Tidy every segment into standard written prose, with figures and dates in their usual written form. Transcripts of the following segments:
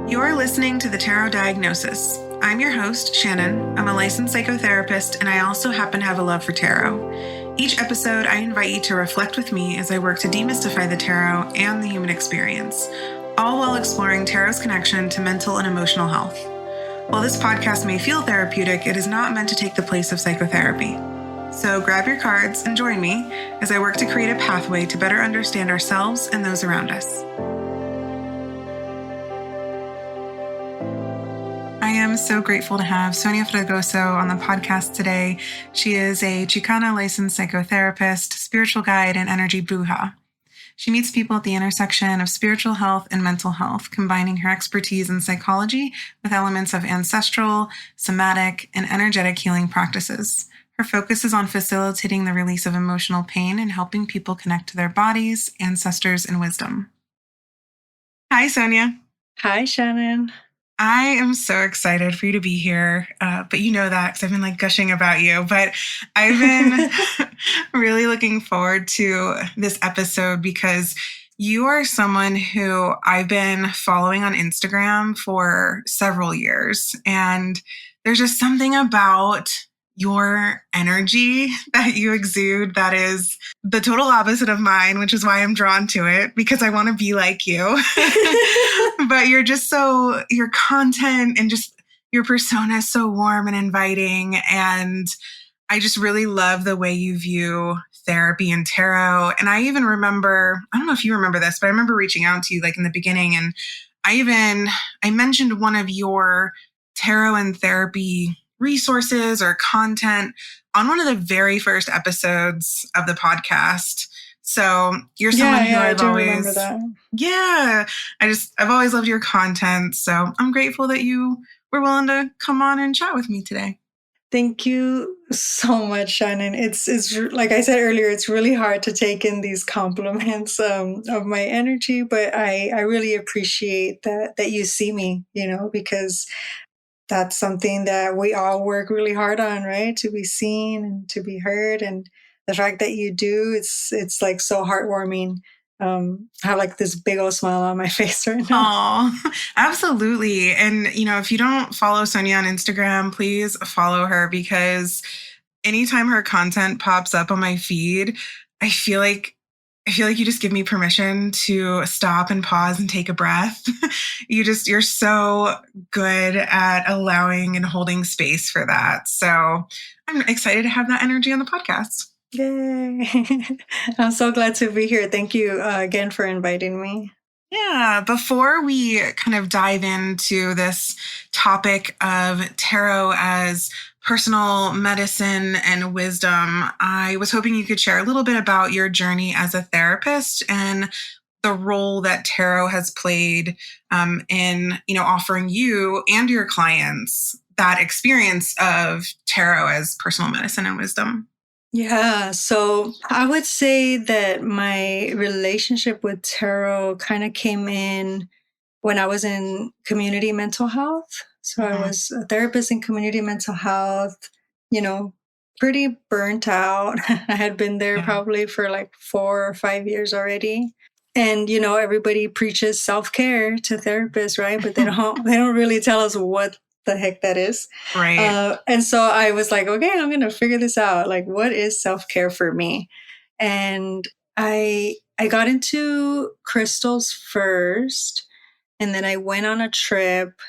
You're listening to The Tarot Diagnosis. I'm your host, Shannon. I'm a licensed psychotherapist, and I also happen to have a love for tarot. Each episode, I invite you to reflect with me as I work to demystify the tarot and the human experience, all while exploring tarot's connection to mental and emotional health. While this podcast may feel therapeutic, it is not meant to take the place of psychotherapy. So grab your cards and join me as I work to create a pathway to better understand ourselves and those around us. I am so grateful to have Sonia Fregoso on the podcast today. She is a Chicana licensed psychotherapist, spiritual guide, and energy bruja. She meets people at the intersection of spiritual health and mental health, combining her expertise in psychology with elements of ancestral, somatic, and energetic healing practices. Her focus is on facilitating the release of emotional pain and helping people connect to their bodies, ancestors, and wisdom. Hi, Sonia. Hi, Shannon. I am so excited for you to be here, but you know that because I've been gushing about you, but I've been really looking forward to this episode because you are someone who I've been following on Instagram for several years, and there's just something about your energy that you exude that is the total opposite of mine, which is why I'm drawn to it, because I want to be like you. But you're just your content and just your persona is so warm and inviting. And I just really love the way you view therapy and tarot. And I even remember, I don't know if you remember this, but I remember reaching out to you like in the beginning. And I mentioned one of your tarot and therapy resources or content on one of the very first episodes of the podcast. So you're someone who I've always, I've always loved your content. So I'm grateful that you were willing to come on and chat with me today. Thank you so much, Shannon. It's like I said earlier, it's really hard to take in these compliments of my energy, but I really appreciate that you see me, because that's something that we all work really hard on, right? To be seen and to be heard. And the fact that you do, it's like so heartwarming. I have like this big old smile on my face right now. Oh, absolutely. And, if you don't follow Sonia on Instagram, please follow her because anytime her content pops up on my feed, I feel like you just give me permission to stop and pause and take a breath. You're so good at allowing and holding space for that. So I'm excited to have that energy on the podcast. Yay. I'm so glad to be here. Thank you again for inviting me. Yeah, before we kind of dive into this topic of tarot as personal medicine and wisdom, I was hoping you could share a little bit about your journey as a therapist and the role that tarot has played in, offering you and your clients that experience of tarot as personal medicine and wisdom. Yeah, so I would say that my relationship with tarot kind of came in when I was in community mental health. So I was a therapist in community mental health, pretty burnt out. I had been there probably for like 4 or 5 years already. And, everybody preaches self-care to therapists, right? But they don't really tell us what the heck that is. Right. And so I was like, okay, I'm going to figure this out. Like, what is self-care for me? And I got into crystals first, and then I went on a trip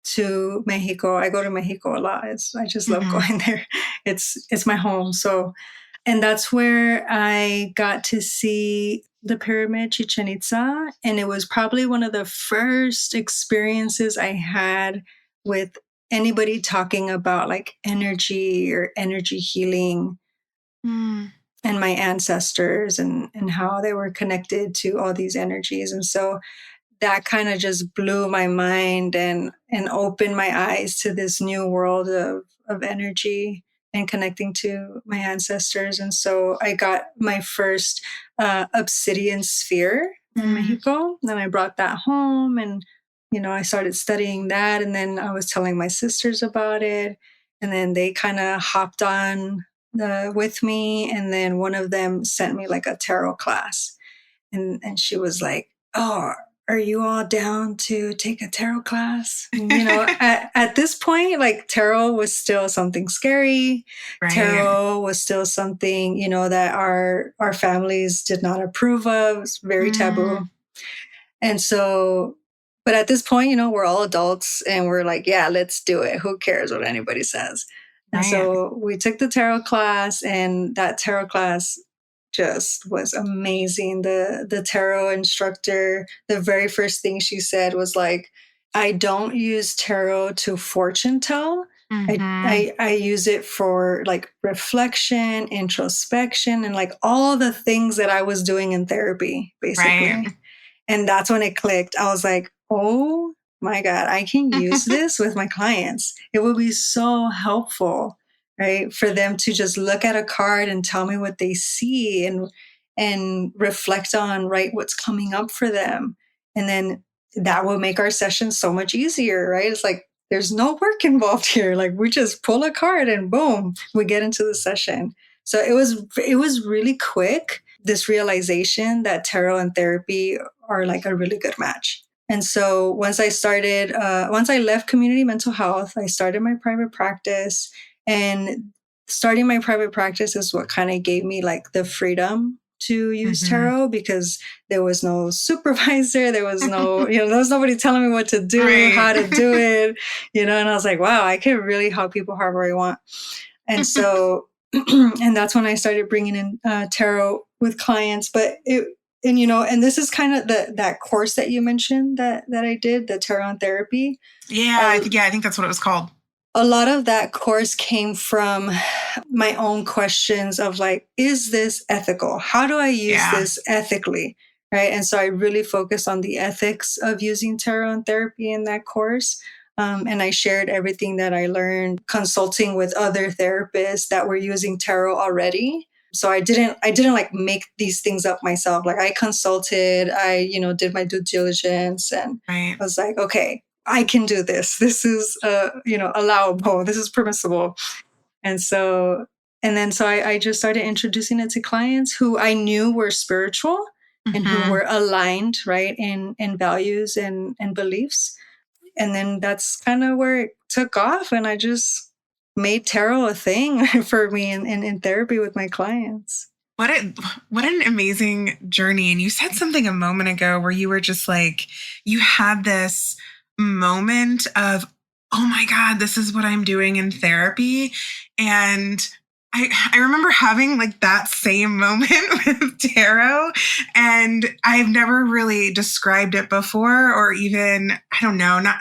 to Mexico. I go to Mexico a lot. I just love going there. It's my home. So, and that's where I got to see the pyramid Chichen Itza. And it was probably one of the first experiences I had with anybody talking about like energy or energy healing and my ancestors and how they were connected to all these energies. And so that kind of just blew my mind and opened my eyes to this new world of energy and connecting to my ancestors. And so I got my first obsidian sphere in Mexico, and I brought that home, and I started studying that, and then I was telling my sisters about it, and then they kind of hopped on with me, and then one of them sent me like a tarot class, and she was like, "Oh, are you all down to take a tarot class? And, at this point, like tarot was still something scary. Right. Tarot was still something, that our families did not approve of. It's very taboo. And so, but at this point, we're all adults and we're like, yeah, let's do it. Who cares what anybody says? And Right. so we took the tarot class, and that tarot class just was amazing. The tarot instructor, the very first thing she said was like, I don't use tarot to fortune tell. I use it for like reflection, introspection, and like all the things that I was doing in therapy, basically. Right. And that's when it clicked. I was like, oh my God, I can use this with my clients. It will be so helpful, right? For them to just look at a card and tell me what they see and reflect on, right, what's coming up for them. And then that will make our session so much easier, right? It's like there's no work involved here. Like we just pull a card and boom, we get into the session. So it was really quick, this realization that tarot and therapy are like a really good match. And so once I left community mental health, I started my private practice, and starting my private practice is what kind of gave me like the freedom to use tarot, because there was no supervisor. There was no, there was nobody telling me what to do, Right. how to do it, and I was like, wow, I can really help people however I want. And so, and that's when I started bringing in tarot with clients. And this is kind of that course that you mentioned that I did, the tarot and therapy. Yeah, I think that's what it was called. A lot of that course came from my own questions of like, is this ethical? How do I use this ethically? Right. And so I really focused on the ethics of using tarot and therapy in that course. And I shared everything that I learned consulting with other therapists that were using tarot already. So I didn't like make these things up myself. Like I consulted, I, did my due diligence, and I was like, okay, I can do this. This is, allowable. This is permissible. And so I just started introducing it to clients who I knew were spiritual and who were aligned, right, in values and beliefs. And then that's kind of where it took off. And I just made tarot a thing for me in therapy with my clients. What an amazing journey. And you said something a moment ago where you were just like, you had this moment of, oh my God, this is what I'm doing in therapy. And I remember having like that same moment with tarot, and I've never really described it before, or even, I don't know, not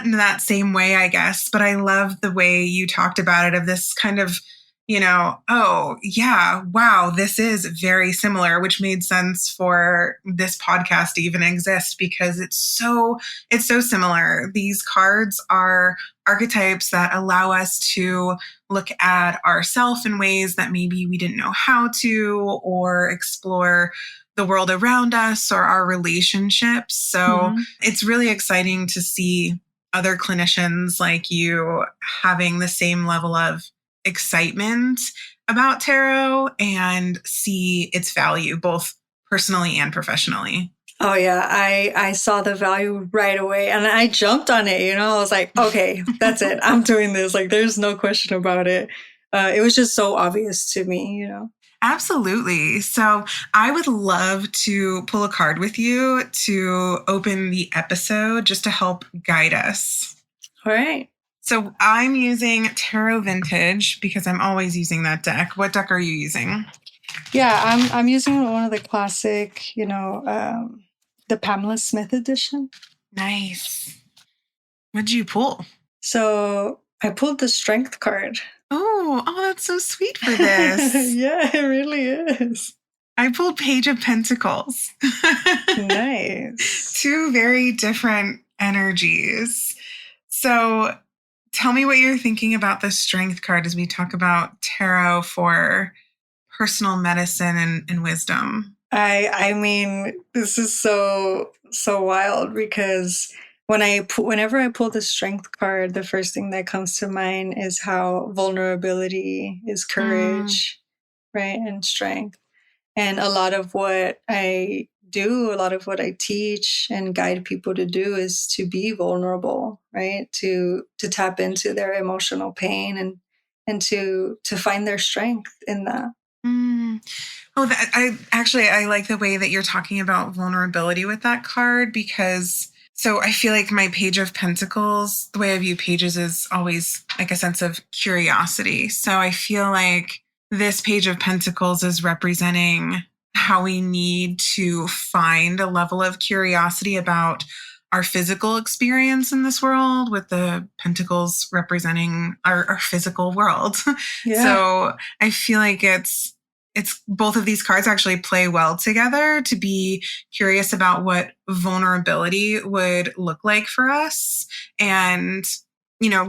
in that same way, I guess, but I love the way you talked about it, of this kind of, oh yeah, wow, this is very similar, which made sense for this podcast to even exist, because it's so similar. These cards are archetypes that allow us to look at ourselves in ways that maybe we didn't know how to, or explore the world around us or our relationships. So it's really exciting to see other clinicians like you having the same level of excitement about tarot and see its value both personally and professionally. Oh yeah, I saw the value right away, and I jumped on it. I was like, okay, that's it. I'm doing this. Like, there's no question about it. It was just so obvious to me. Absolutely. So I would love to pull a card with you to open the episode, just to help guide us. All right. So I'm using Tarot Vintage because I'm always using that deck. What deck are you using? Yeah, I'm using one of the classic, the Pamela Smith edition. Nice. What did you pull? So I pulled the Strength card. Oh, that's so sweet for this. Yeah, it really is. I pulled Page of Pentacles. Nice. Two very different energies. So tell me what you're thinking about the Strength card as we talk about tarot for personal medicine and wisdom. I mean, this is so wild, because whenever I pull the Strength card, the first thing that comes to mind is how vulnerability is courage, right, and strength. And a lot of what I do, a lot of what I teach and guide people to do is to be vulnerable, right? To tap into their emotional pain and to find their strength in that. Mm. Oh, I like the way that you're talking about vulnerability with that card, because so I feel like my Page of Pentacles, the way I view pages is always like a sense of curiosity. So I feel like this Page of Pentacles is representing how we need to find a level of curiosity about our physical experience in this world, with the pentacles representing our physical world. Yeah. So I feel like it's both of these cards actually play well together, to be curious about what vulnerability would look like for us. And,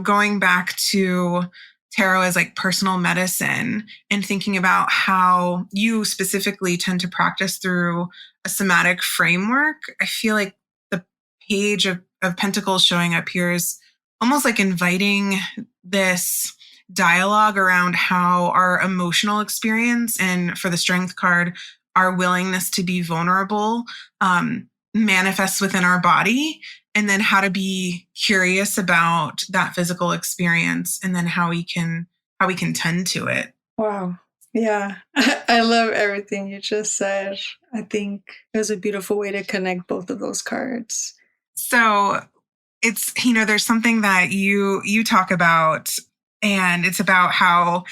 going back to tarot as like personal medicine, and thinking about how you specifically tend to practice through a somatic framework, I feel like the Page of Pentacles showing up here is almost like inviting this dialogue around how our emotional experience, and for the Strength card, our willingness to be vulnerable, manifests within our body, and then how to be curious about that physical experience, and then how we can tend to it. Wow. Yeah. I love everything you just said. I think it was a beautiful way to connect both of those cards. So it's, there's something that you talk about, and it's about how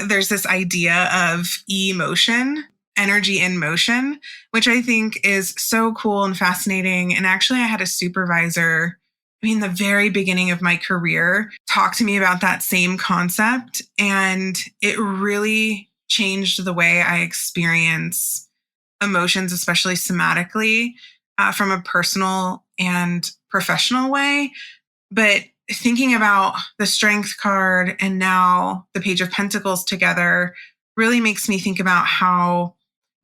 there's this idea of emotion, energy in motion, which I think is so cool and fascinating. And actually, I had a supervisor, the very beginning of my career, talk to me about that same concept. And it really changed the way I experience emotions, especially somatically, from a personal and professional way. But thinking about the Strength card and now the Page of Pentacles together really makes me think about how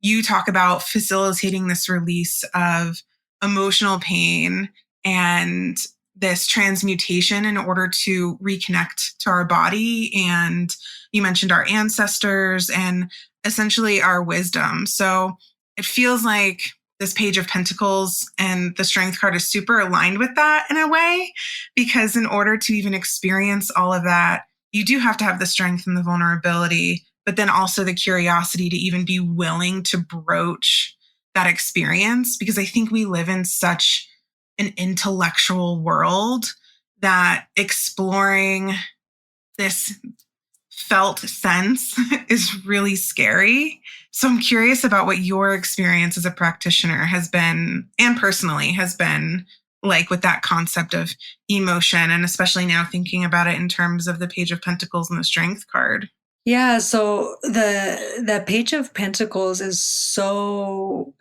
you talk about facilitating this release of emotional pain and this transmutation in order to reconnect to our body. And you mentioned our ancestors and essentially our wisdom. So it feels like this Page of Pentacles and the Strength card is super aligned with that in a way, because in order to even experience all of that, you do have to have the strength and the vulnerability, but then also the curiosity to even be willing to broach that experience. Because I think we live in such an intellectual world that exploring this felt sense is really scary. So I'm curious about what your experience as a practitioner has been, and personally has been, like with that concept of emotion, and especially now thinking about it in terms of the Page of Pentacles and the Strength card. Yeah, so the Page of Pentacles is so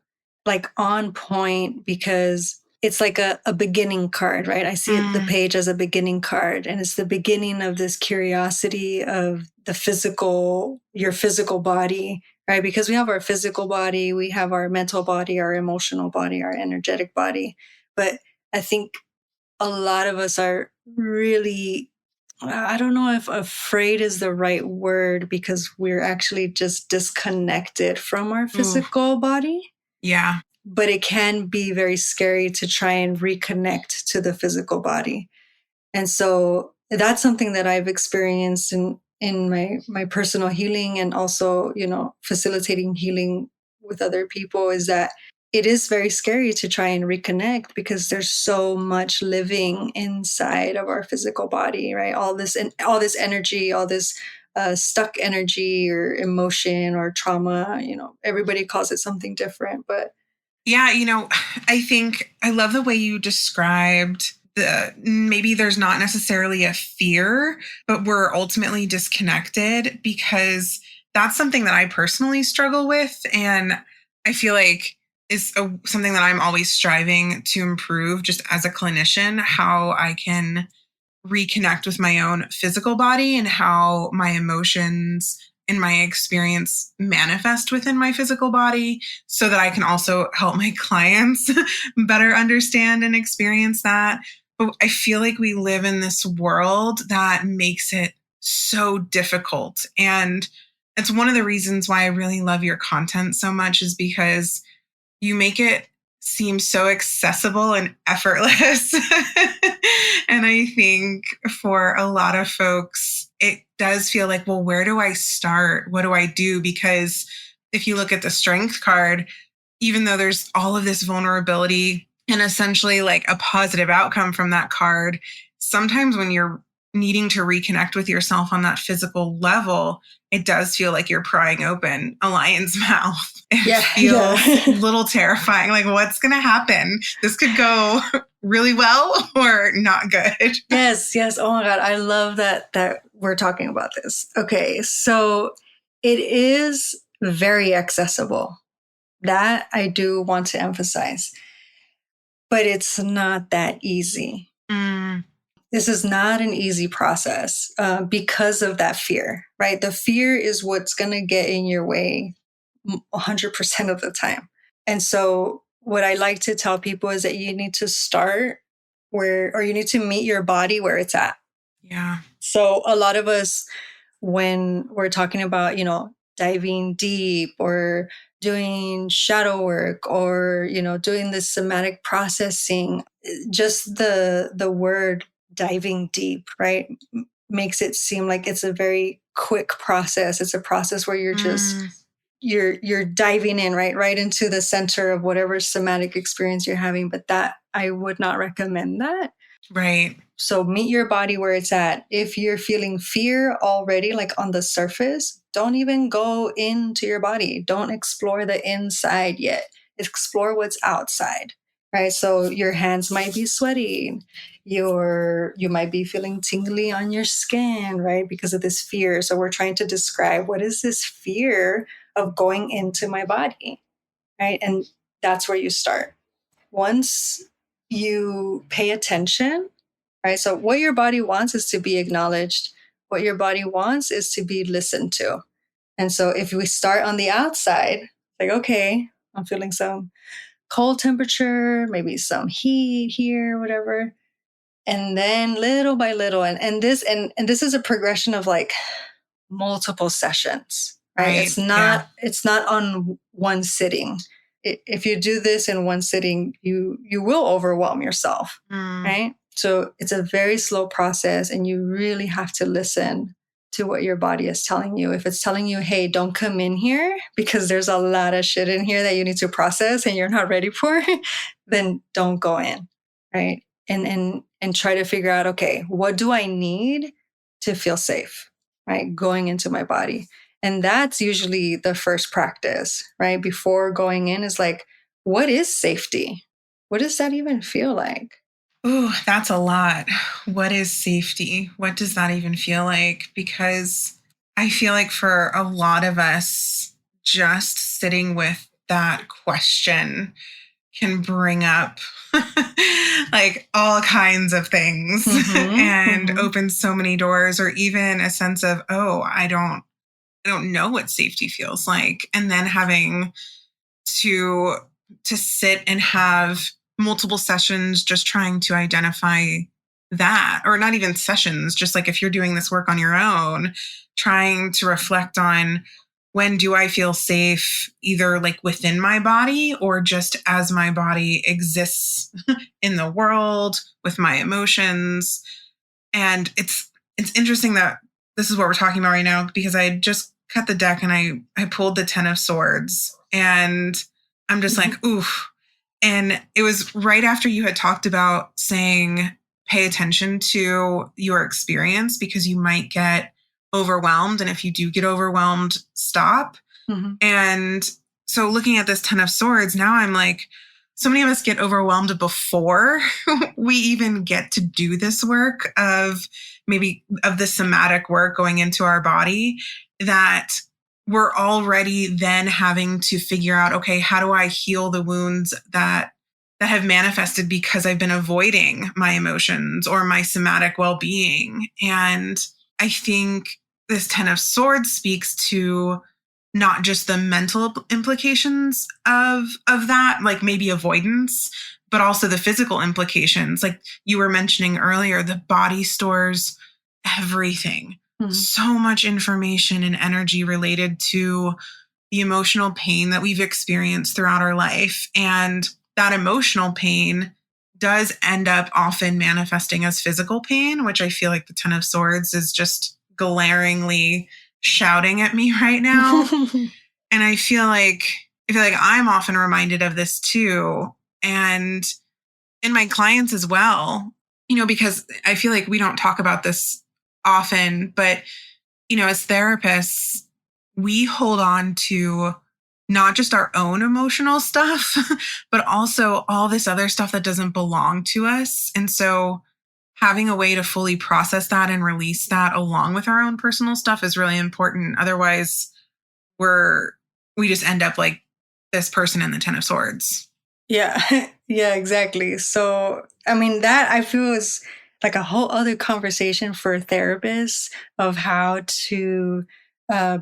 like on point because it's like a beginning card, right? I see the page as a beginning card, and it's the beginning of this curiosity of the physical, your physical body, right? Because we have our physical body, we have our mental body, our emotional body, our energetic body. But I think a lot of us are really, I don't know if afraid is the right word, because we're actually just disconnected from our physical body. Yeah. But it can be very scary to try and reconnect to the physical body. And so that's something that I've experienced in my personal healing, and also, facilitating healing with other people, is that it is very scary to try and reconnect, because there's so much living inside of our physical body, right? All this energy, all this stuck energy or emotion or trauma, everybody calls it something different, but yeah, I think I love the way you described maybe there's not necessarily a fear, but we're ultimately disconnected, because that's something that I personally struggle with. And I feel like is something that I'm always striving to improve, just as a clinician, how I can reconnect with my own physical body and how my emotions and my experience manifest within my physical body, so that I can also help my clients better understand and experience that. But I feel like we live in this world that makes it so difficult. And it's one of the reasons why I really love your content so much, is because you make it seem so accessible and effortless. And I think for a lot of folks, it does feel like, well, where do I start? What do I do? Because if you look at the strength card, even though there's all of this vulnerability and essentially like a positive outcome from that card, sometimes when you're needing to reconnect with yourself on that physical level, it does feel like you're prying open a lion's mouth. It feels a little terrifying. Like, what's going to happen? This could go really well or not good. Yes. Oh my God. I love that we're talking about this. Okay. So it is very accessible. That I do want to emphasize. But it's not that easy. This is not an easy process because of that fear, right? The fear is what's going to get in your way 100% of the time. And so what I like to tell people is that you need to start or you need to meet your body where it's at. Yeah. So a lot of us, when we're talking about, diving deep or doing shadow work or, doing this somatic processing, just the word diving deep, right, makes it seem like it's a very quick process. It's a process where you're just you're diving in right into the center of whatever somatic experience you're having. But that I would not recommend that. Right. So meet your body where it's at. If you're feeling fear already, like on the surface, don't even go into your body. Don't explore the inside yet. Explore what's outside, right? So your hands might be sweating. You might be feeling tingly on your skin, right? Because of this fear. So we're trying to describe what is this fear of going into my body, right? And that's where you start. Once you pay attention, right? So what your body wants is to be acknowledged. What your body wants is to be listened to. And so if we start on the outside, like, okay, I'm feeling some cold temperature, maybe some heat here, whatever. And then little by little, and this is a progression of like multiple sessions, right? It's not on one sitting. If you do this in one sitting, you will overwhelm yourself, right? So it's a very slow process, and you really have to listen to what your body is telling you. If it's telling you, hey, don't come in here because there's a lot of shit in here that you need to process and you're not ready for, then don't go in, right? And try to figure out, okay, what do I need to feel safe, right? Going into my body. And that's usually the first practice, right? Before going in is like, what is safety? What does that even feel like? Ooh, that's a lot. What is safety? What does that even feel like? Because I feel like for a lot of us, just sitting with that question can bring up like all kinds of things and open so many doors, or even a sense of, oh, I don't know what safety feels like. And then having to sit and have multiple sessions just trying to identify that, or not even sessions, just like if you're doing this work on your own, trying to reflect on, when do I feel safe, either like within my body or just as my body exists in the world with my emotions. And it's interesting that this is what we're talking about right now, because I just cut the deck and I pulled the 10 of Swords, and I'm just like, oof. And it was right after you had talked about saying, pay attention to your experience because you might get overwhelmed. And if you do get overwhelmed, stop. And so looking at this 10 of Swords, now I'm like, so many of us get overwhelmed before we even get to do this work of the somatic work going into our body, that we're already then having to figure out, okay, how do I heal the wounds that have manifested because I've been avoiding my emotions or my somatic well-being. And I think this 10 of Swords speaks to not just the mental implications of that, like maybe avoidance, but also the physical implications. Like you were mentioning earlier, the body stores everything. So much information and energy related to the emotional pain that we've experienced throughout our life. And that emotional pain does end up often manifesting as physical pain, which I feel like the Ten of Swords is just glaringly shouting at me right now. And I feel like I'm often reminded of this too. And in my clients as well, because I feel like we don't talk about this often, but, as therapists, we hold on to not just our own emotional stuff, but also all this other stuff that doesn't belong to us. And so having a way to fully process that and release that along with our own personal stuff is really important. Otherwise, we just end up like this person in the Ten of Swords. Yeah, yeah, exactly. So, I mean, that I feel is like a whole other conversation for therapists of how to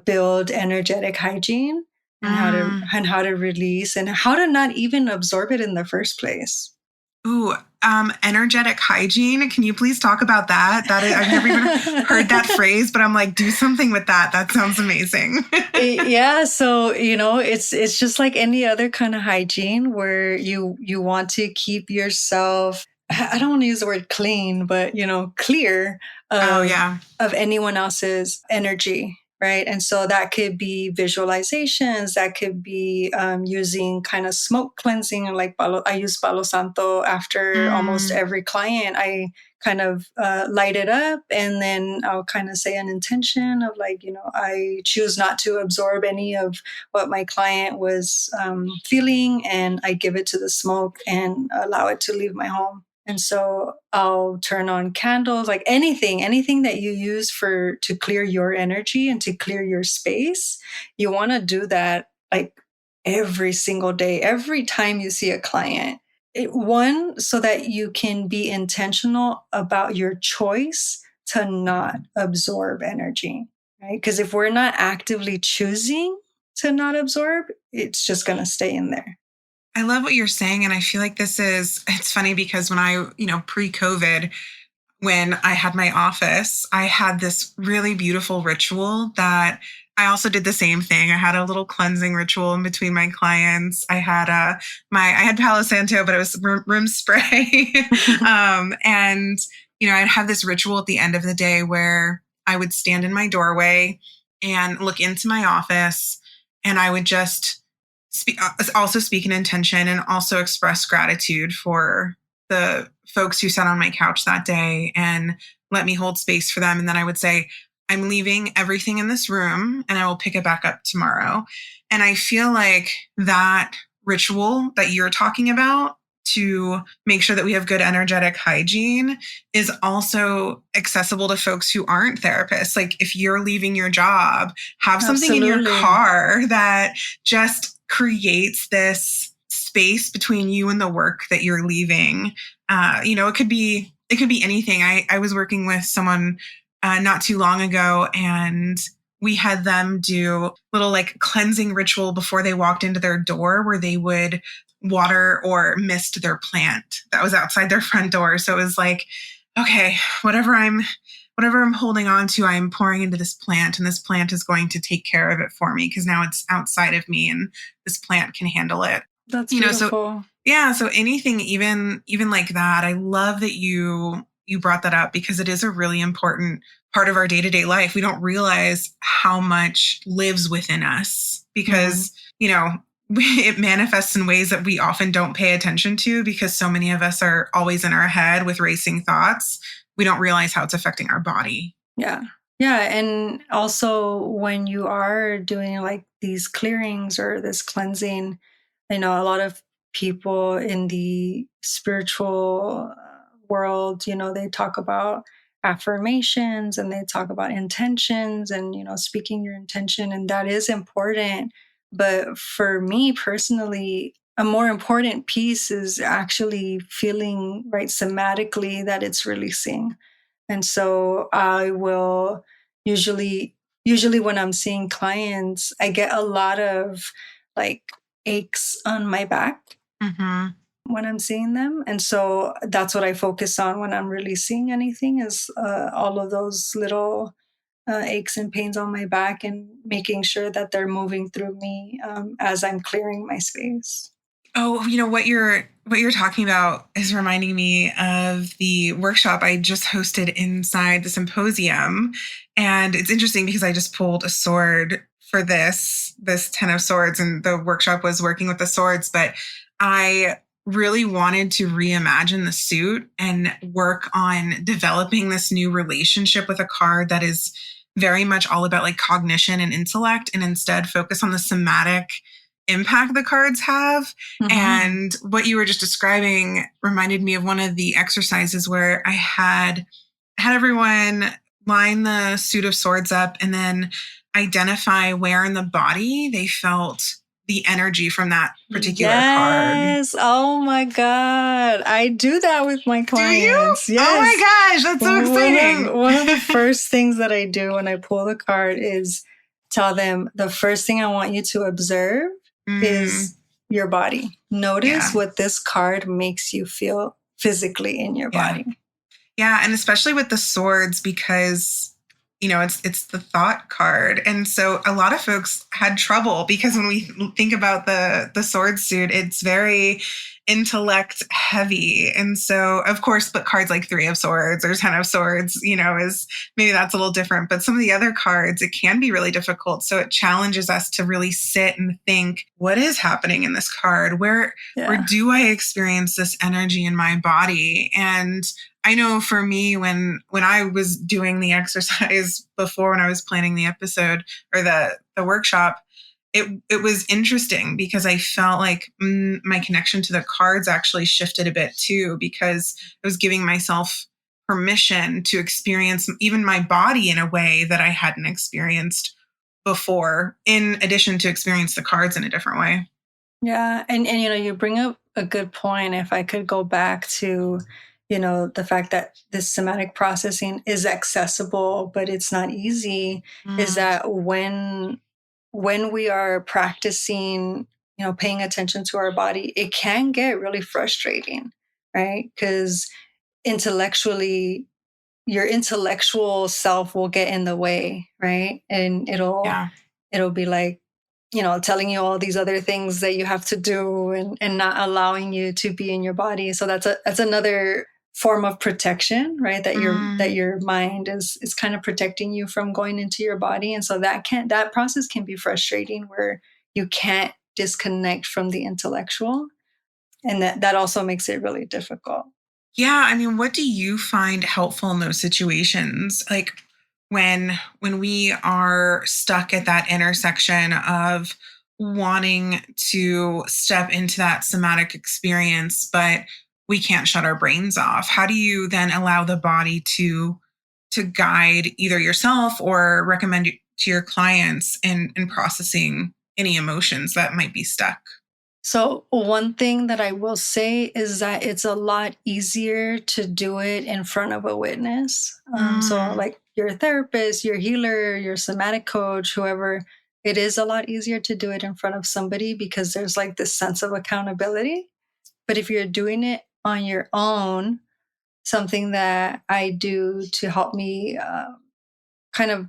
build energetic hygiene and how to release and how to not even absorb it in the first place. Ooh, energetic hygiene. Can you please talk about that? I've never even heard that phrase, but I'm like, do something with that. That sounds amazing. Yeah, so it's just like any other kind of hygiene where you want to keep yourself. I don't want to use the word clean, but clear Oh yeah. of anyone else's energy, right? And so that could be visualizations, that could be using kind of smoke cleansing, like I use Palo Santo after almost every client. I kind of light it up, and then I'll kind of say an intention of like, I choose not to absorb any of what my client was feeling, and I give it to the smoke and allow it to leave my home. And so I'll turn on candles, like anything that you use to clear your energy and to clear your space. You want to do that like every single day, every time you see a client. One, so that you can be intentional about your choice to not absorb energy, right? Because if we're not actively choosing to not absorb, it's just going to stay in there. I love what you're saying. And I feel like it's funny because when I, pre-COVID, when I had my office, I had this really beautiful ritual that I also did the same thing. I had a little cleansing ritual in between my clients. I had I had Palo Santo, but it was room spray. And, I'd have this ritual at the end of the day where I would stand in my doorway and look into my office, and I would just also speak an intention and also express gratitude for the folks who sat on my couch that day and let me hold space for them. And then I would say, I'm leaving everything in this room and I will pick it back up tomorrow. And I feel like that ritual that you're talking about to make sure that we have good energetic hygiene is also accessible to folks who aren't therapists. Like if you're leaving your job, have something in your car that just creates this space between you and the work that you're leaving. It could be anything. I was working with someone not too long ago, and we had them do little like cleansing ritual before they walked into their door where they would water or mist their plant that was outside their front door. So it was like, okay, whatever I'm holding on to, I'm pouring into this plant, and this plant is going to take care of it for me because now it's outside of me and this plant can handle it. That's beautiful. So anything even like that. I love that you brought that up because it is a really important part of our day-to-day life. We don't realize how much lives within us because, it manifests in ways that we often don't pay attention to because so many of us are always in our head with racing thoughts. We don't realize how it's affecting our body. Yeah. Yeah. And also when you are doing like these clearings or this cleansing, a lot of people in the spiritual world, they talk about affirmations and they talk about intentions and, speaking your intention. And that is important. But for me personally, a more important piece is actually feeling right somatically that it's releasing. And so I will usually when I'm seeing clients, I get a lot of like aches on my back when I'm seeing them. And so that's what I focus on when I'm releasing anything is all of those little aches and pains on my back, and making sure that they're moving through me as I'm clearing my space. Oh, what you're talking about is reminding me of the workshop I just hosted inside the symposium. And it's interesting because I just pulled a sword for this 10 of swords, and the workshop was working with the swords, but I really wanted to reimagine the suit and work on developing this new relationship with a card that is very much all about like cognition and intellect, and instead focus on the somatic impact the cards have. Mm-hmm. And what you were just describing reminded me of one of the exercises where I had everyone line the suit of swords up and then identify where in the body they felt the energy from that particular card. Yes. Oh my God. I do that with my clients. Do you? Yes. Oh my gosh, that's so exciting. One of the first things that I do when I pull the card is tell them the first thing I want you to observe is your body. Notice what this card makes you feel physically in your body. Yeah, and especially with the swords, because it's the thought card. And so a lot of folks had trouble because when we think about the sword suit, it's very intellect heavy. And so, of course, but cards like 3 of swords or 10 of swords, is maybe that's a little different. But some of the other cards, it can be really difficult. So it challenges us to really sit and think, what is happening in this card? Where do I experience this energy in my body? And I know for me, when I was doing the exercise before, when I was planning the episode or the workshop, it was interesting because I felt like my connection to the cards actually shifted a bit too, because I was giving myself permission to experience even my body in a way that I hadn't experienced before, in addition to experience the cards in a different way. Yeah. And you bring up a good point. If I could go back to, the fact that this somatic processing is accessible, but it's not easy, is that when we are practicing, paying attention to our body, it can get really frustrating, right? Because intellectually, your intellectual self will get in the way, right? And it'll be like, telling you all these other things that you have to do, and not allowing you to be in your body. So that's another form of protection, right? That your mind is kind of protecting you from going into your body. And so that process can be frustrating, where you can't disconnect from the intellectual. And that also makes it really difficult. Yeah. I mean, what do you find helpful in those situations? Like when we are stuck at that intersection of wanting to step into that somatic experience, but we can't shut our brains off. How do you then allow the body to guide either yourself or recommend to your clients in processing any emotions that might be stuck? So one thing that I will say is that it's a lot easier to do it in front of a witness. So like your therapist, your healer, your somatic coach, whoever, it is a lot easier to do it in front of somebody because there's like this sense of accountability. But if you're doing it on your own, something that I do to help me kind of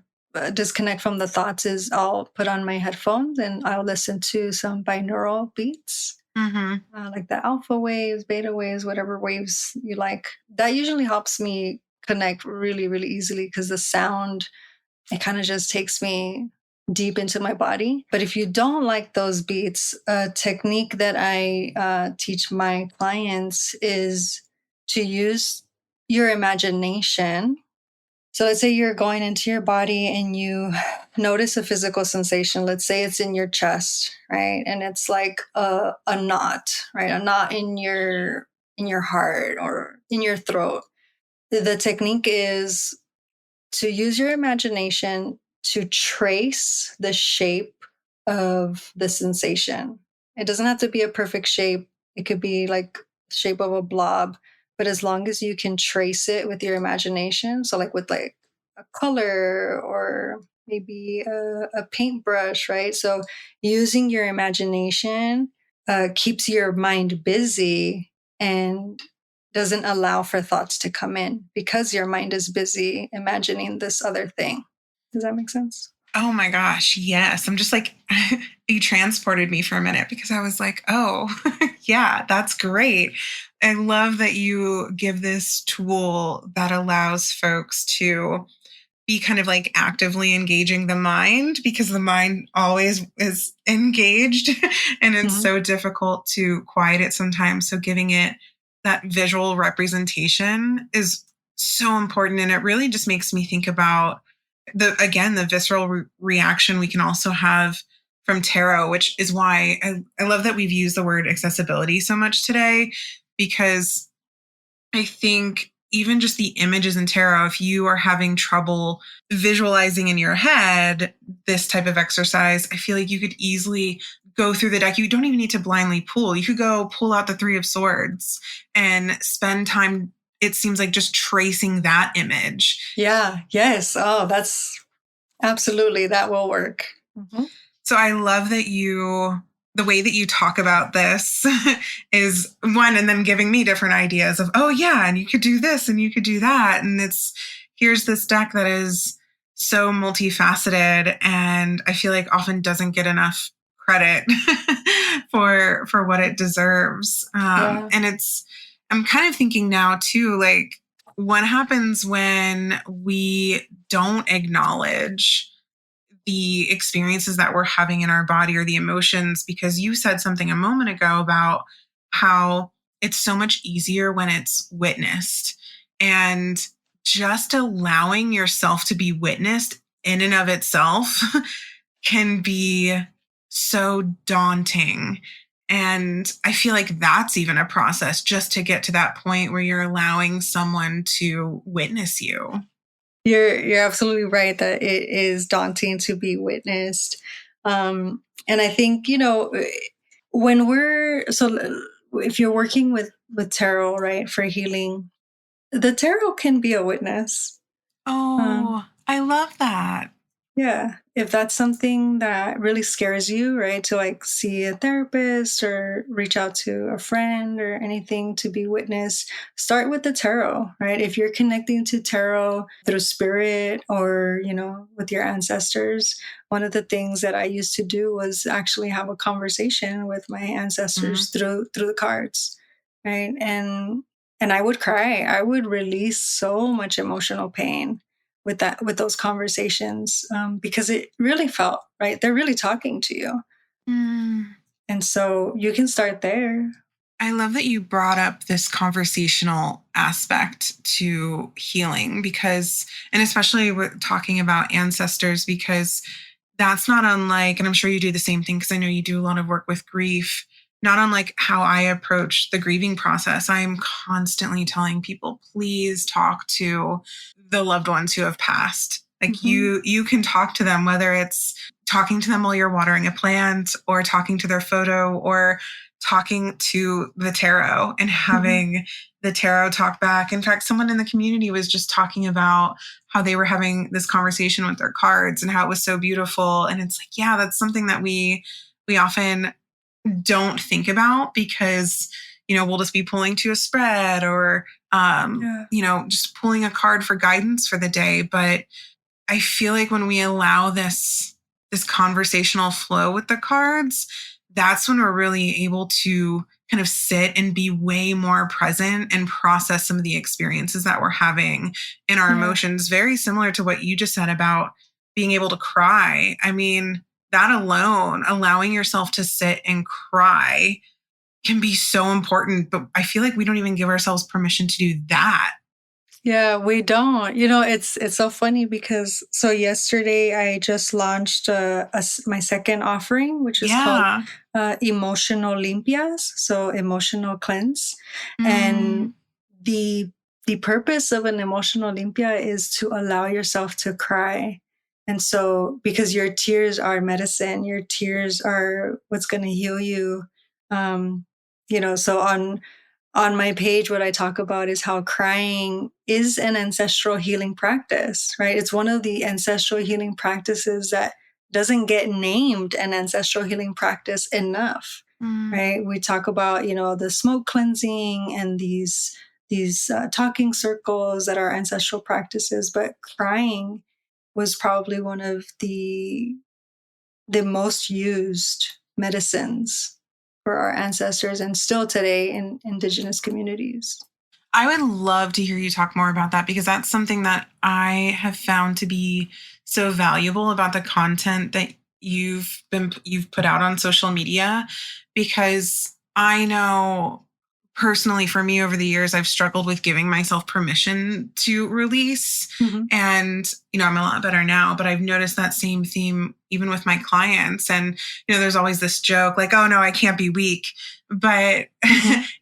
disconnect from the thoughts is I'll put on my headphones and I'll listen to some binaural beats, like the alpha waves, beta waves, whatever waves you like. That usually helps me connect really, really easily because the sound, it kind of just takes me deep into my body. But if you don't like those beats, a technique that I teach my clients is to use your imagination. So let's say you're going into your body and you notice a physical sensation. Let's say it's in your chest, right? And it's like a knot, right? A knot in your heart or in your throat. The technique is to use your imagination to trace the shape of the sensation. It doesn't have to be a perfect shape. It could be like the shape of a blob, but as long as you can trace it with your imagination, so like with like a color or maybe a paintbrush, right? So using your imagination keeps your mind busy and doesn't allow for thoughts to come in because your mind is busy imagining this other thing. Does that make sense? Oh my gosh, yes. I'm just like, you transported me for a minute because I was like, oh, yeah, that's great. I love that you give this tool that allows folks to be kind of like actively engaging the mind, because the mind always is engaged and it's so difficult to quiet it sometimes. So giving it that visual representation is so important. And it really just makes me think about the visceral reaction we can also have from tarot, which is why I love that we've used the word accessibility so much today, because I think even just the images in tarot, if you are having trouble visualizing in your head this type of exercise, I feel like you could easily go through the deck. You don't even need to blindly pull. You could go pull out the Three of Swords and spend time, it seems like, just tracing that image. Yeah. Yes. Oh, that's absolutely, that will work. So I love that the way that you talk about this is one, and then giving me different ideas of, oh yeah, and you could do this and you could do that. And here's this deck that is so multifaceted, and I feel like often doesn't get enough credit for what it deserves. And I'm kind of thinking now too, like, what happens when we don't acknowledge the experiences that we're having in our body or the emotions? Because you said something a moment ago about how it's so much easier when it's witnessed, and just allowing yourself to be witnessed in and of itself can be so daunting. And I feel like that's even a process just to get to that point where you're allowing someone to witness you. You're absolutely right that it is daunting to be witnessed. And I think, when if you're working with tarot, right, for healing, the tarot can be a witness. Oh, I love that. Yeah. If that's something that really scares you, right, to like see a therapist or reach out to a friend or anything to be witnessed, start with the tarot, right? If you're connecting to tarot through spirit or, with your ancestors, one of the things that I used to do was actually have a conversation with my ancestors through the cards, right? And I would cry. I would release so much emotional pain with those conversations, because it really felt right. They're really talking to you, and so you can start there. I love that you brought up this conversational aspect to healing, because, and especially with talking about ancestors, because that's not unlike, and I'm sure you do the same thing because I know you do a lot of work with grief, not unlike how I approach the grieving process. I'm constantly telling people, please talk to the loved ones who have passed. Like, you can talk to them, whether it's talking to them while you're watering a plant or talking to their photo or talking to the tarot and having the tarot talk back. In fact, someone in the community was just talking about how they were having this conversation with their cards and how it was so beautiful. And it's like, yeah, that's something that we often don't think about, because, we'll just be pulling to a spread or, just pulling a card for guidance for the day. But I feel like when we allow this conversational flow with the cards, that's when we're really able to kind of sit and be way more present and process some of the experiences that we're having in our emotions. Very similar to what you just said about being able to cry. I mean, that alone, allowing yourself to sit and cry, can be so important. But I feel like we don't even give ourselves permission to do that. Yeah, we don't. It's so funny because yesterday I just launched my second offering, which is called Emotional Limpias, so emotional cleanse. And the purpose of an emotional limpia is to allow yourself to cry. And so, because your tears are medicine, your tears are what's going to heal you. So on my page, what I talk about is how crying is an ancestral healing practice, right? It's one of the ancestral healing practices that doesn't get named an ancestral healing practice enough, right? We talk about, the smoke cleansing and these talking circles that are ancestral practices, but crying was probably one of the most used medicines for our ancestors and still today in indigenous communities. I would love to hear you talk more about that, because that's something that I have found to be so valuable about the content that you've put out on social media, because I know personally for me over the years, I've struggled with giving myself permission to release. Mhm. And, I'm a lot better now, but I've noticed that same theme even with my clients. And, there's always this joke like, oh no, I can't be weak. But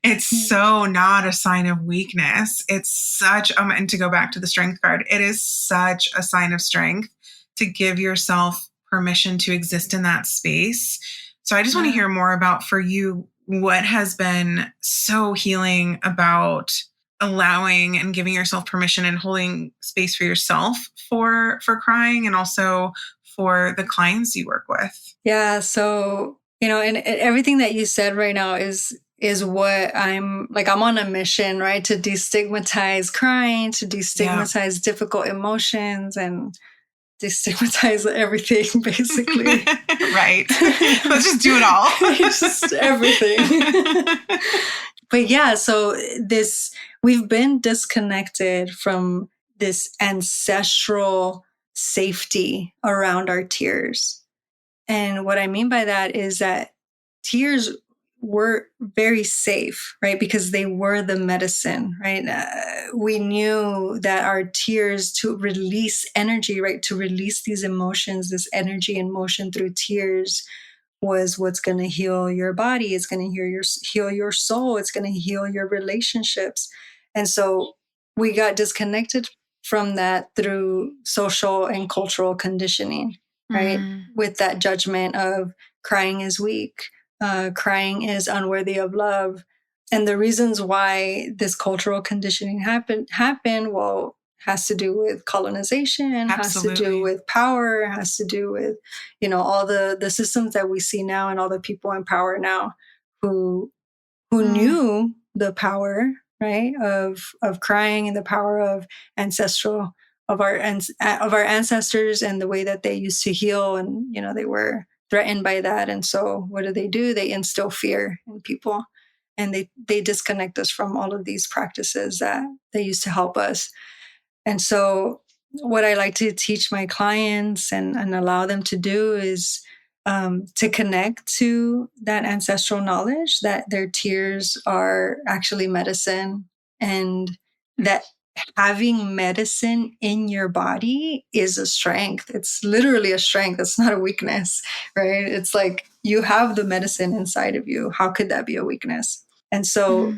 it's so not a sign of weakness. It's such, and to go back to the strength card, it is such a sign of strength to give yourself permission to exist in that space. So I just want to hear more about, for you, what has been so healing about allowing and giving yourself permission and holding space for yourself for crying, and also for the clients you work with. Yeah. So, and everything that you said right now is what I'm on a mission, right? To destigmatize crying, to destigmatize difficult emotions, and destigmatize everything, basically. Right. Let's just do it all. Just everything. But yeah, so we've been disconnected from this ancestral safety around our tears. And what I mean by that is that tears were very safe, right? Because they were the medicine, right? We knew that our tears, to release energy, right? To release these emotions, this energy and motion through tears, was what's going to heal your body. It's going to heal your soul. It's going to heal your relationships. And so we got disconnected from that through social and cultural conditioning, right? With that judgment of crying is weak, crying is unworthy of love. And the reasons why this cultural conditioning happened, well, has to do with colonization, Absolutely. has to do with power, has to do with, all the systems that we see now, and all the people in power now who knew the power, right, of crying, and the power of ancestral of our ancestors, and the way that they used to heal, and they were threatened by that. And so what do? They instill fear in people, and they disconnect us from all of these practices that they used to help us. And so what I like to teach my clients and allow them to do is to connect to that ancestral knowledge, that their tears are actually medicine, and that having medicine in your body is a strength. It's literally a strength. It's not a weakness, right? It's like you have the medicine inside of you. How could that be a weakness? And so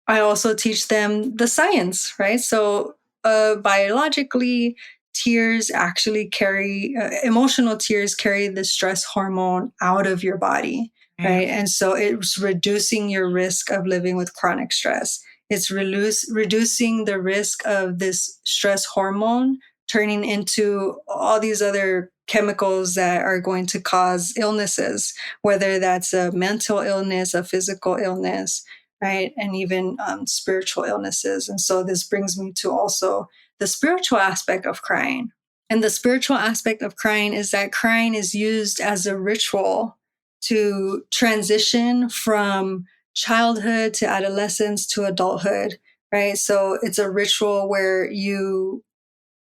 I also teach them the science, right? So biologically, tears actually carry, emotional tears carry the stress hormone out of your body, right? And so it's reducing your risk of living with chronic stress. It's reducing the risk of this stress hormone turning into all these other chemicals that are going to cause illnesses, whether that's a mental illness, a physical illness, right? And even spiritual illnesses. And so this brings me to also the spiritual aspect of crying. And the spiritual aspect of crying is that crying is used as a ritual to transition from childhood to adolescence to adulthood, right? So it's a ritual where you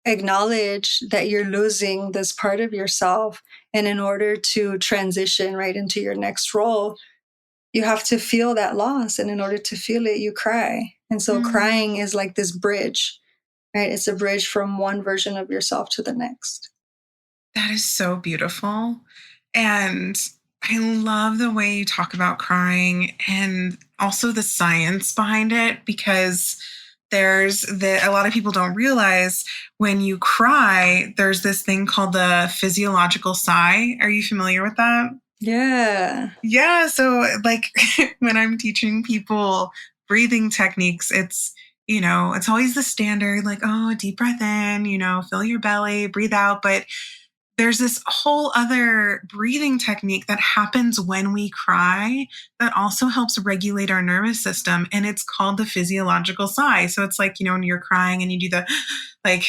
acknowledge that you're losing this part of yourself. And in order to transition right into your next role, you have to feel that loss. And in order to feel it, you cry. And so crying is like this bridge, right? It's a bridge from one version of yourself to the next. That is so beautiful. And I love the way you talk about crying, and also the science behind it, because there's a lot of people don't realize when you cry, there's this thing called the physiological sigh. Are you familiar with that? Yeah. Yeah. So like when I'm teaching people breathing techniques, it's always the standard, like, oh, deep breath in, fill your belly, breathe out. But there's this whole other breathing technique that happens when we cry that also helps regulate our nervous system. And it's called the physiological sigh. So it's like, when you're crying and you do the, like,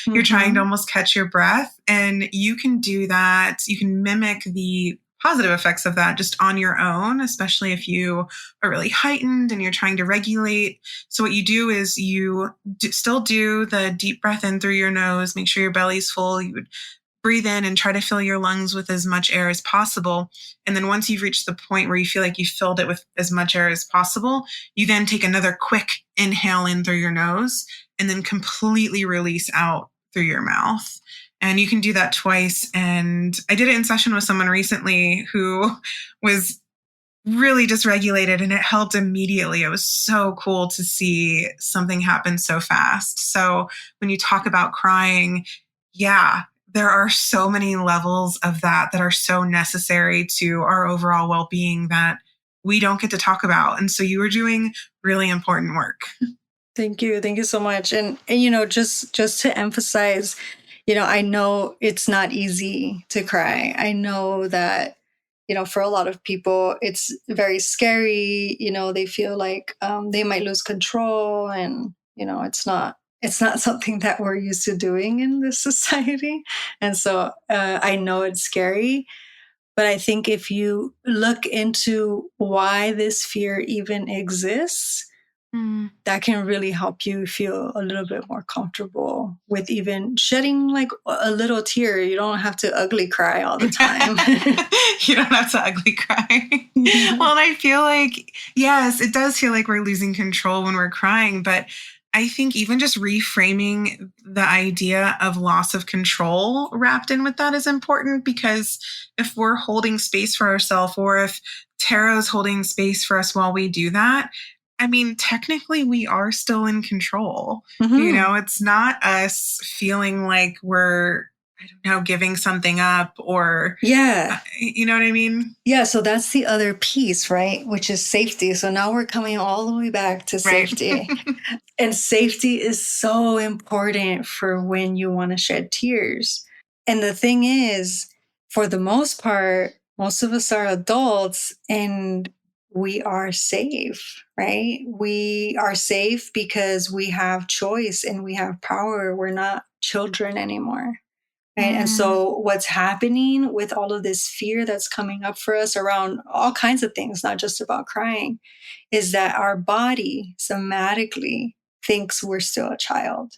you're trying to almost catch your breath. And you can do that. You can mimic the positive effects of that just on your own, especially if you are really heightened and you're trying to regulate. So what you do is you still do the deep breath in through your nose, make sure your belly's full. You would breathe in and try to fill your lungs with as much air as possible. And then once you've reached the point where you feel like you've filled it with as much air as possible, you then take another quick inhale in through your nose and then completely release out through your mouth. And you can do that twice. And I did it in session with someone recently who was really dysregulated, and it helped immediately. It was so cool to see something happen so fast. So when you talk about crying, yeah, there are so many levels of that are so necessary to our overall well-being that we don't get to talk about. And so you are doing really important work. Thank you. Thank you so much. And just to emphasize, I know it's not easy to cry. I know that, for a lot of people, it's very scary. They feel like they might lose control, and, it's not something that we're used to doing in this society. And so I know it's scary. But I think if you look into why this fear even exists, that can really help you feel a little bit more comfortable with even shedding like a little tear. You don't have to ugly cry all the time. You don't have to ugly cry. Well, and I feel like, yes, it does feel like we're losing control when we're crying, but I think even just reframing the idea of loss of control wrapped in with that is important, because if we're holding space for ourselves, or if tarot's holding space for us while we do that, I mean, technically we are still in control. It's not us feeling like we're, I don't know, giving something up or, you know what I mean? Yeah. So that's the other piece, right? Which is safety. So now we're coming all the way back to safety. And safety is so important for when you want to shed tears. And the thing is, for the most part, most of us are adults and we are safe, right? We are safe because we have choice and we have power. We're not children anymore. Right. And so what's happening with all of this fear that's coming up for us around all kinds of things, not just about crying, is that our body somatically thinks we're still a child.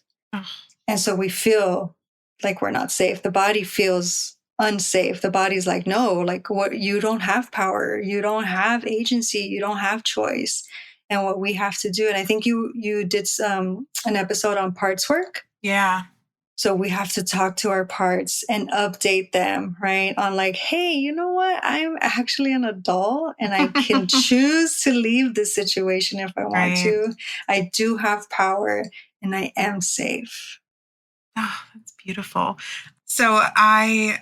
And so we feel like we're not safe. The body feels unsafe. The body's like, no, like what, you don't have power. You don't have agency. You don't have choice. And what we have to do, and I think you did an episode on parts work. Yeah. So we have to talk to our parts and update them, right? On like, hey, you know what? I'm actually an adult and I can choose to leave this situation if I want to. I do have power and I am safe. Oh, that's beautiful. So I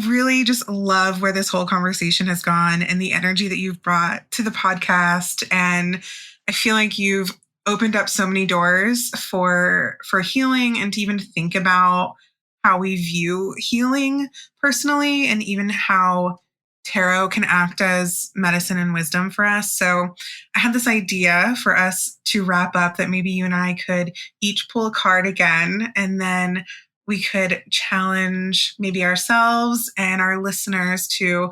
really just love where this whole conversation has gone and the energy that you've brought to the podcast. And I feel like you've opened up so many doors for healing, and to even think about how we view healing personally, and even how tarot can act as medicine and wisdom for us. So I had this idea for us to wrap up, that maybe you and I could each pull a card again, and then we could challenge maybe ourselves and our listeners to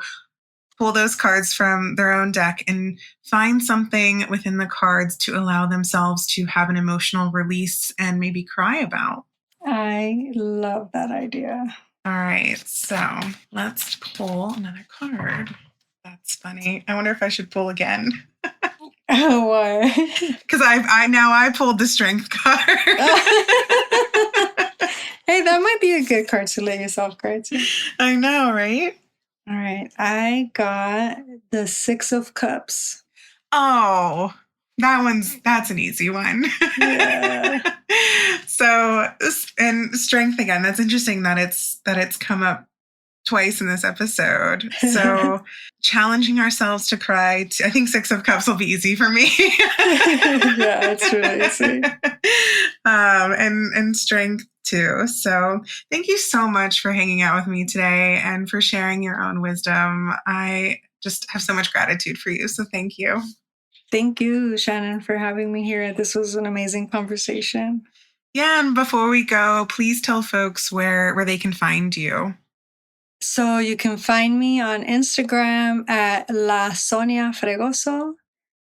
pull those cards from their own deck and find something within the cards to allow themselves to have an emotional release and maybe cry about. I love that idea. All right, so let's pull another card. That's funny. I wonder if I should pull again. Oh, why? Because I pulled the strength card. Hey, that might be a good card to let yourself cry too. I know, right? All right, I got the 6 of Cups. Oh, that's an easy one. Yeah. So, and strength again, that's interesting that it's come up twice in this episode. So challenging ourselves to cry. I think 6 of Cups will be easy for me. Yeah, it's really easy. And strength too. So thank you so much for hanging out with me today and for sharing your own wisdom. I just have so much gratitude for you. So thank you. Thank you, Shannon, for having me here. This was an amazing conversation. Yeah, and before we go, please tell folks where they can find you. So you can find me on Instagram at La Sonia Fregoso,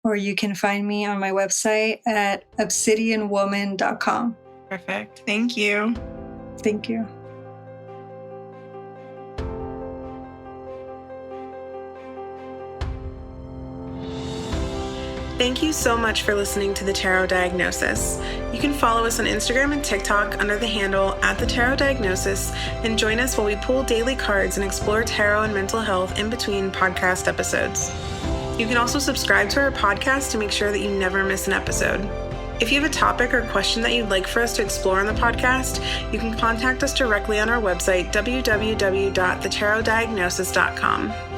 or you can find me on my website at obsidianwoman.com. Perfect. Thank you. Thank you. Thank you so much for listening to The Tarot Diagnosis. You can follow us on Instagram and TikTok under the handle @TheTarotDiagnosis and join us while we pull daily cards and explore tarot and mental health in between podcast episodes. You can also subscribe to our podcast to make sure that you never miss an episode. If you have a topic or question that you'd like for us to explore on the podcast, you can contact us directly on our website, www.thetarotdiagnosis.com.